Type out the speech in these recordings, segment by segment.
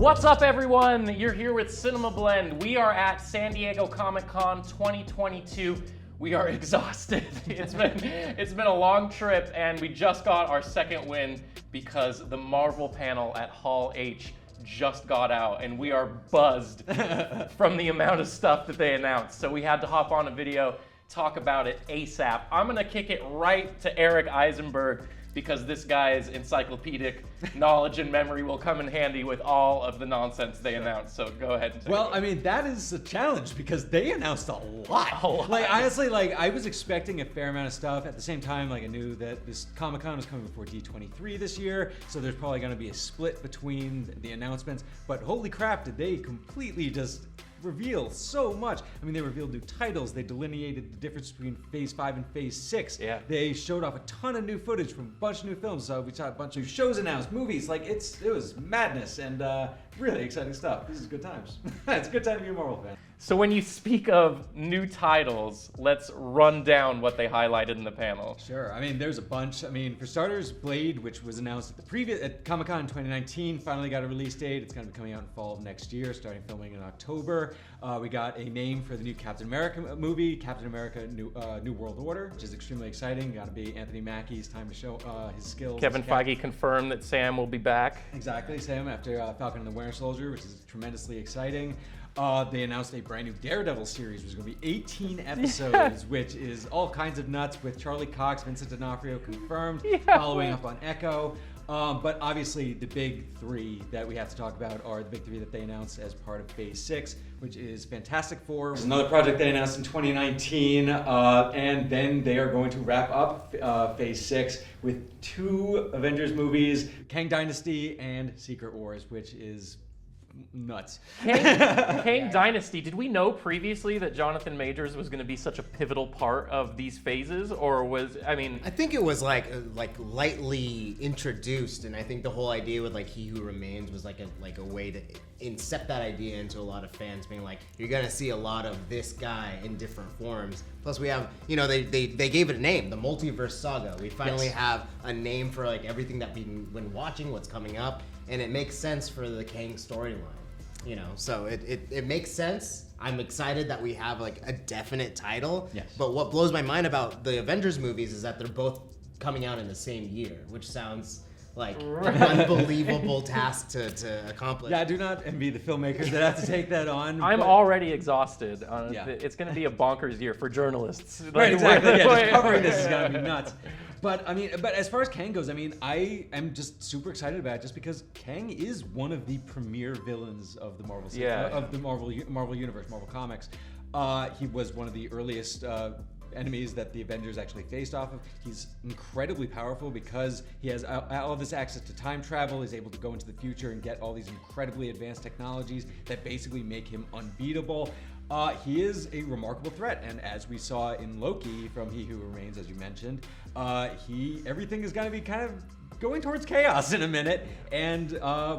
What's up, everyone? You're here with CinemaBlend. We are at San Diego Comic-Con 2022. We are exhausted. It's been a long trip, and we just got our second win because the Marvel panel at Hall H just got out, and we are buzzed from the amount of stuff that they announced. So we had to hop on a video, talk about it ASAP. I'm gonna kick it right to Eric Eisenberg because this guy's encyclopedic knowledge and memory will come in handy with all of the nonsense they announced. So go ahead and take Well, it. I mean, that is a challenge because they announced a lot. Like, honestly, like, I was expecting a fair amount of stuff. At the same time, like, I knew that this Comic-Con was coming before D23 this year, so there's probably gonna be a split between the announcements. But holy crap, did they completely just reveal so much. I mean, they revealed new titles. They delineated the difference between Phase 5 and Phase 6. Yeah. They showed off a ton of new footage from a bunch of new films. So we saw a bunch of shows announced, movies. Like, it was madness and really exciting stuff. This is good times. It's a good time to be a Marvel fan. So when you speak of new titles, let's run down what they highlighted in the panel. Sure. I mean, there's a bunch. I mean, for starters, Blade, which was announced at Comic-Con in 2019, finally got a release date. It's going to be coming out in fall of next year, starting filming in October. We got a name for the new Captain America movie, Captain America New World Order, which is extremely exciting. Got to be Anthony Mackie's time to show his skills. Kevin Feige confirmed that Sam will be back. Exactly, Sam, after Falcon and the Winter Soldier, which is tremendously exciting. They announced a brand new Daredevil series, which is going to be 18 episodes, which is all kinds of nuts, with Charlie Cox, Vincent D'Onofrio confirmed, following up on Echo. But obviously, the big three that we have to talk about are the big three that they announced as part of Phase 6, which is Fantastic Four, which is another project they announced in 2019, and then they are going to wrap up Phase 6 with 2 Avengers movies, Kang Dynasty and Secret Wars, which is nuts. Kang Dynasty, did we know previously that Jonathan Majors was going to be such a pivotal part of these phases, or was, I mean... I think it was like lightly introduced, and I think the whole idea with like He Who Remains was like a way to incept that idea into a lot of fans being like, you're going to see a lot of this guy in different forms. Plus we have, you know, they gave it a name, the Multiverse Saga. We finally have a name for like everything that we've been watching, what's coming up, and it makes sense for the Kang storyline. You know, so it makes sense. I'm excited that we have like a definite title. Yes. But what blows my mind about the Avengers movies is that they're both coming out in the same year, which sounds like an unbelievable task to accomplish. Yeah, I do not envy the filmmakers that have to take that on. I'm already exhausted. Yeah. It's going to be a bonkers year for journalists. Right, exactly. Yeah, just covering this is going to be nuts. But I mean, as far as Kang goes, I mean, I am just super excited about it, just because Kang is one of the premier villains of the Marvel of the Marvel universe, Marvel Comics. He was one of the earliest enemies that the Avengers actually faced off of. He's incredibly powerful because he has all this access to time travel. He's able to go into the future and get all these incredibly advanced technologies that basically make him unbeatable. He is a remarkable threat, and as we saw in Loki from He Who Remains, as you mentioned, everything is going to be kind of going towards chaos in a minute. And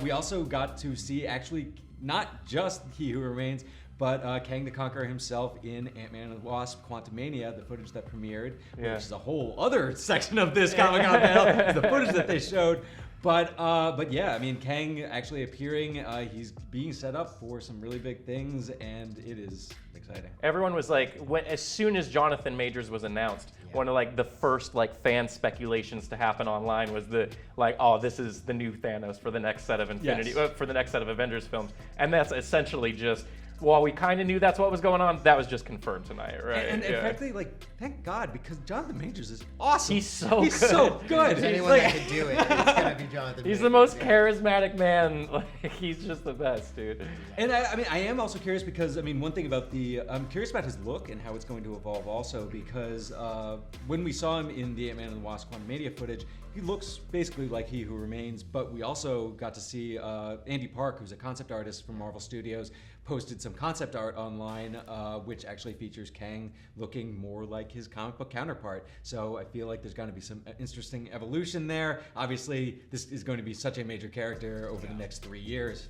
we also got to see actually not just He Who Remains, but Kang the Conqueror himself in Ant-Man and the Wasp: Quantumania, the footage that premiered, which is a whole other section of this Comic-Con panel, the footage that they showed. But yeah, I mean, Kang actually appearing, he's being set up for some really big things, and it is exciting. Everyone was like, as soon as Jonathan Majors was announced, one of like the first like fan speculations to happen online was this is the new Thanos for the next set of for the next set of Avengers films, and that's essentially just. While we kind of knew that's what was going on, that was just confirmed tonight, right? And frankly, like, thank God, because Jonathan Majors is awesome. He's so good. If anyone that could do it, it's gonna be Jonathan. He's the most charismatic man. Like, he's just the best, dude. And I mean, I am also curious because, I mean, one thing about I'm curious about his look and how it's going to evolve also, because when we saw him in the Ant-Man and the Wasp: Quantumania footage, he looks basically like He Who Remains, but we also got to see Andy Park, who's a concept artist from Marvel Studios, posted some concept art online, which actually features Kang looking more like his comic book counterpart. So I feel like there's going to be some interesting evolution there. Obviously, this is going to be such a major character over the next 4 years,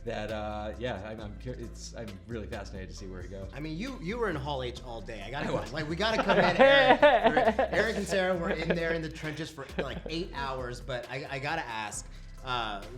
that I'm really fascinated to see where he goes. I mean, you were in Hall H all day. We gotta come in. Eric and Sarah were in there in the trenches for like 8 hours, but I gotta ask.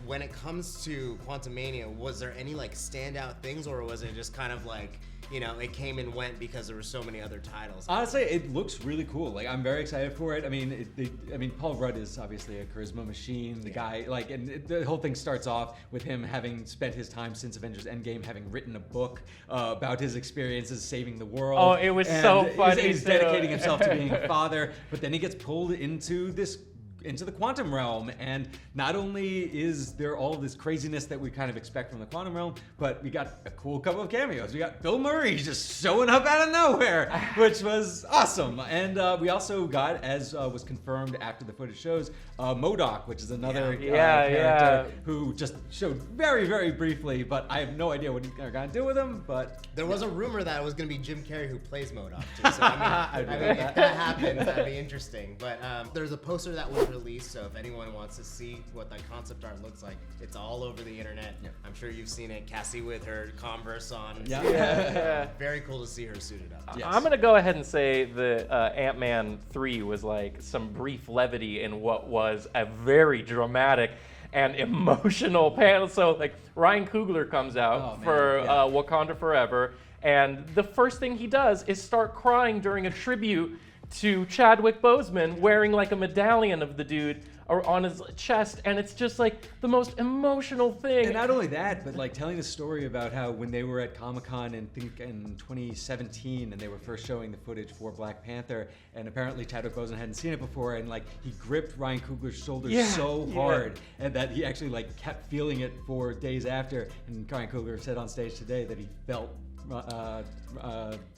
when it comes to Quantumania, was there any like standout things, or was it just kind of like, you know, it came and went because there were so many other titles? Honestly, it looks really cool. Like, I'm very excited for it. I mean, Paul Rudd is obviously a charisma machine. The guy, like, and the whole thing starts off with him having spent his time since Avengers Endgame, having written a book about his experiences saving the world. Oh, it was so funny. He's dedicating himself to being a father, but then he gets pulled into the quantum realm, and not only is there all this craziness that we kind of expect from the quantum realm, but we got a cool couple of cameos. We got Bill Murray just showing up out of nowhere, which was awesome. And we also got, as was confirmed after the footage shows, MODOK, which is another character who just showed very, very briefly, but I have no idea what they're going to do with him. But there was a rumor that it was going to be Jim Carrey who plays MODOK too. So I mean, if that happens, that'd be interesting. But there's a poster that was released, so if anyone wants to see what that concept art looks like, it's all over the internet. Yeah. I'm sure you've seen it. Cassie with her Converse on. Yeah. Very cool to see her suited up. Yes. I'm gonna go ahead and say the Ant-Man 3 was like some brief levity in what was a very dramatic and emotional panel. So like Ryan Coogler comes out for Wakanda Forever, and the first thing he does is start crying during a tribute to Chadwick Boseman, wearing like a medallion of the dude or on his chest, and it's just like the most emotional thing. And not only that, but like telling the story about how when they were at Comic-Con in 2017, and they were first showing the footage for Black Panther, and apparently Chadwick Boseman hadn't seen it before, and like he gripped Ryan Coogler's shoulder so hard, and that he actually like kept feeling it for days after. And Ryan Coogler said on stage today that he felt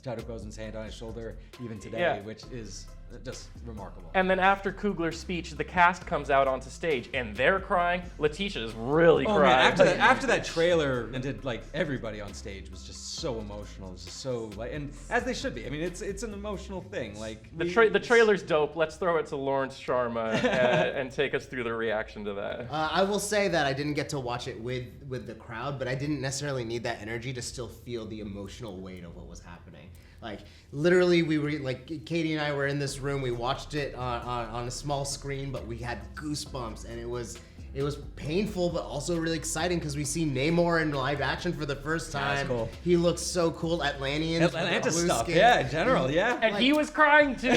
Chadwick Boseman's hand on his shoulder even today, which is just remarkable. And then after Coogler's speech, the cast comes out onto stage, and they're crying. Letitia's really crying. Man, after that trailer, and like everybody on stage was just so emotional. It was just so like, and as they should be. I mean, it's an emotional thing. Like the trailer's dope. Let's throw it to Lawrence Sharma and take us through the reaction to that. I will say that I didn't get to watch it with the crowd, but I didn't necessarily need that energy to still feel the emotional weight of what was happening. Like, literally, we were, like, Katie and I were in this room, we watched it on a small screen, but we had goosebumps, and it was painful, but also really exciting, because we see Namor in live action for the first time. That's cool. He looks so cool. Atlanteans stuff, skin. yeah, in general, yeah. And he was crying, too.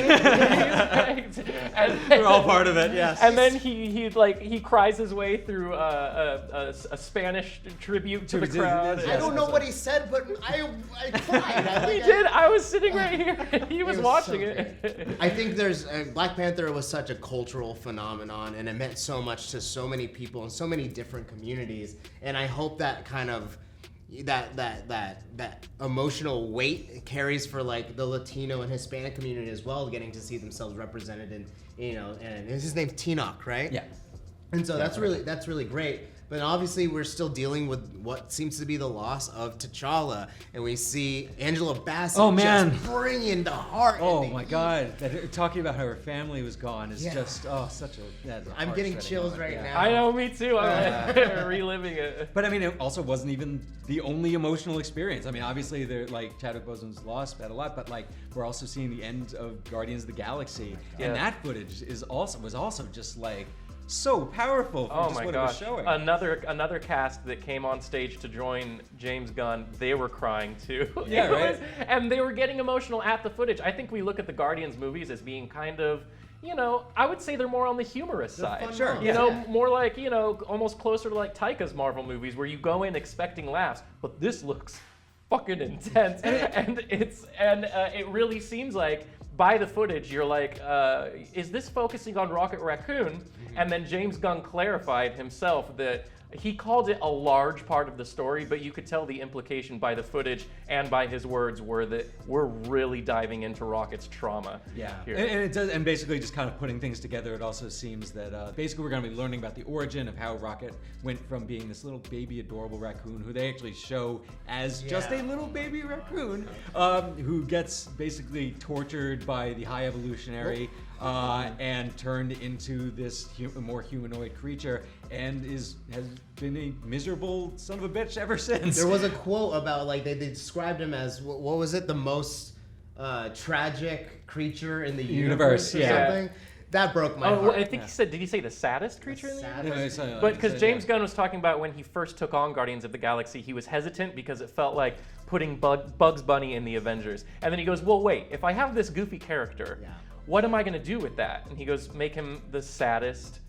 We're all part of it, yes. And then he cries his way through a Spanish tribute to the crowd. I don't know what he said, but I cried. He did. I was sitting right here. He was watching it. I think Black Panther was such a cultural phenomenon, and it meant so much to so many people in so many different communities. And I hope that kind of that emotional weight carries for like the Latino and Hispanic community as well, getting to see themselves represented in, you know, and his name's Tinoch, right? Yeah. And so that's really great. But obviously, we're still dealing with what seems to be the loss of T'Challa, and we see Angela Bassett just bringing the heart. Oh my God! Talking about how her family was gone is just such a. I'm getting chills right now. I know, me too. I'm reliving it. But I mean, it also wasn't even the only emotional experience. I mean, obviously, they're like Chadwick Boseman's loss meant a lot, but like we're also seeing the end of Guardians of the Galaxy, and that footage was also just like. So powerful for just what it was showing. Another cast that came on stage to join James Gunn, they were crying too. Yeah, right. And they were getting emotional at the footage. I think we look at the Guardians movies as being kind of, you know, I would say they're more on the humorous side. Sure. You know, more like, you know, almost closer to like Taika's Marvel movies where you go in expecting laughs, but this looks fucking intense. and it really seems like by the footage, you're like, is this focusing on Rocket Raccoon? And then James Gunn clarified himself that he called it a large part of the story, but you could tell the implication by the footage and by his words were that we're really diving into Rocket's trauma. Yeah, and it does, and basically just kind of putting things together. It also seems that basically we're going to be learning about the origin of how Rocket went from being this little baby adorable raccoon, who they actually show as just a little baby raccoon, who gets basically tortured by the High Evolutionary. And turned into this more humanoid creature, and has been a miserable son of a bitch ever since. There was a quote about like they described him as what was it, the most tragic creature in the universe or something. that broke my Oh, heart. I think he said. Did he say the saddest creature in the Saddest? universe? No, it's, But because James yeah. Gunn was talking about when he first took on Guardians of the Galaxy, he was hesitant because it felt like putting Bugs Bunny in the Avengers. And then he goes, well, wait, if I have this goofy character, what am I going to do with that? And he goes, make him the saddest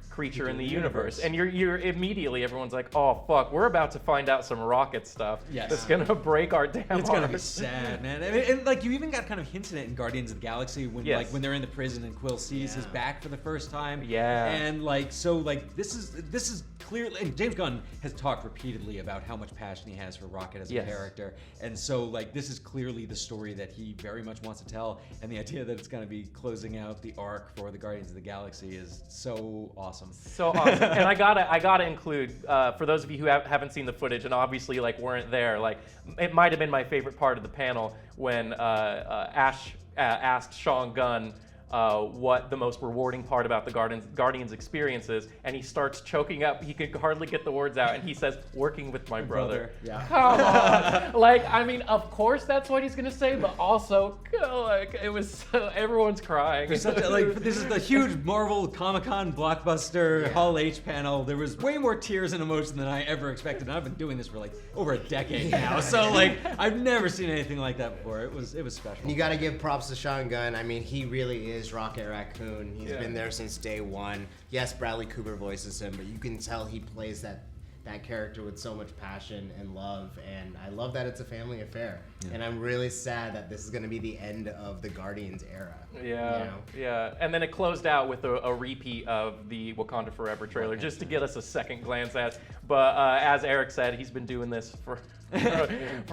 creature in the universe. And you're immediately, everyone's like, oh, fuck, we're about to find out some Rocket stuff that's going to break our damn It's gonna be hearts. sad, man. And like you even got kind of hints in it in Guardians of the Galaxy when Yes. like when they're in the prison and Quill sees his back for the first time. Yeah. And like so like this is clearly, and James Gunn has talked repeatedly about how much passion he has for Rocket as a character. And so like this is clearly the story that he very much wants to tell, and the idea that it's gonna be closing out the arc for the Guardians of the Galaxy is so awesome. So awesome. And I gotta include, for those of you who haven't seen the footage and obviously like weren't there, like it might have been my favorite part of the panel when Ash asked Sean Gunn what the most rewarding part about the Guardians experience is, and he starts choking up. He could hardly get the words out, and he says, "Working with my brother." Yeah. Come on. Like, I mean, of course that's what he's gonna say, but also, like, it was everyone's crying. There's such a, like, this is the huge Marvel Comic-Con blockbuster Hall H panel. There was way more tears and emotion than I ever expected. And I've been doing this for like over a decade now, so like I've never seen anything like that before. It was special. And you got to give props to Sean Gunn. I mean, he really is Rocket Raccoon. He's been there since day one. Yes, Bradley Cooper voices him, but you can tell he plays that character with so much passion and love, and I love that it's a family affair. And I'm really sad that this is going to be the end of the Guardians era. Yeah. And then it closed out with a repeat of the Wakanda Forever trailer, just to get us a second glance at. But as Eric said, he's been doing this for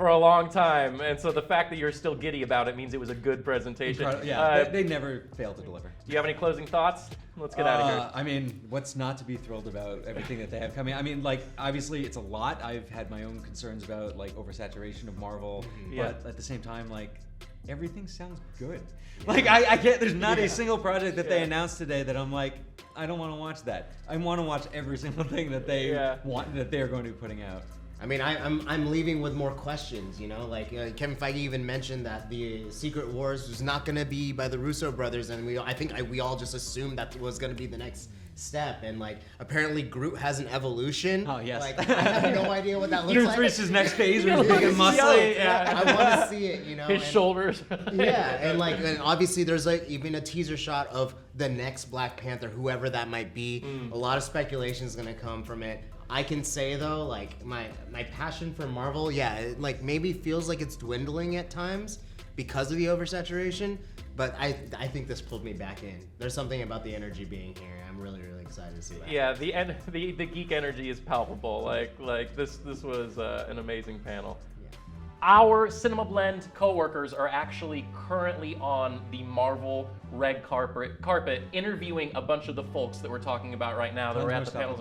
a long time, and so the fact that you're still giddy about it means it was a good presentation. They never fail to deliver. Do you have any closing thoughts? Let's get out of here. I mean, what's not to be thrilled about everything that they have coming? I mean, like, obviously it's a lot. I've had my own concerns about like oversaturation of Marvel, but at the same time, like, everything sounds good. Like, I can't, there's not a single project that they announced today that I'm like, I don't want to watch that. I want to watch every single thing that they want, that they're going to be putting out. I mean, I'm leaving with more questions, you know? Like, Kevin Feige even mentioned that the Secret Wars was not going to be by the Russo brothers, and I think we all just assumed that was going to be the next step, and like, apparently Groot has an evolution. Oh, yes. Like, I have no idea what that looks Groot like. reached his next phase where he's big and muscly. I want to see it, you know? His shoulders. And obviously there's like even a teaser shot of the next Black Panther, whoever that might be. A lot of speculation is going to come from it. I can say though, like my passion for Marvel, it like maybe feels like it's dwindling at times because of the oversaturation, but I think this pulled me back in. There's something about the energy being here. I'm really excited to see that. Yeah, the geek energy is palpable. Like this was an amazing panel. Our CinemaBlend coworkers are actually currently on the Marvel red carpet interviewing a bunch of the folks that we're talking about right now that were at the panels.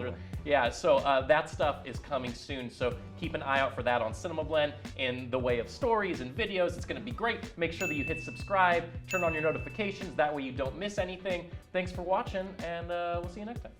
So that stuff is coming soon. So keep an eye out for that on CinemaBlend in the way of stories and videos. It's going to be great. Make sure that you hit subscribe, turn on your notifications. That way you don't miss anything. Thanks for watching, and we'll see you next time.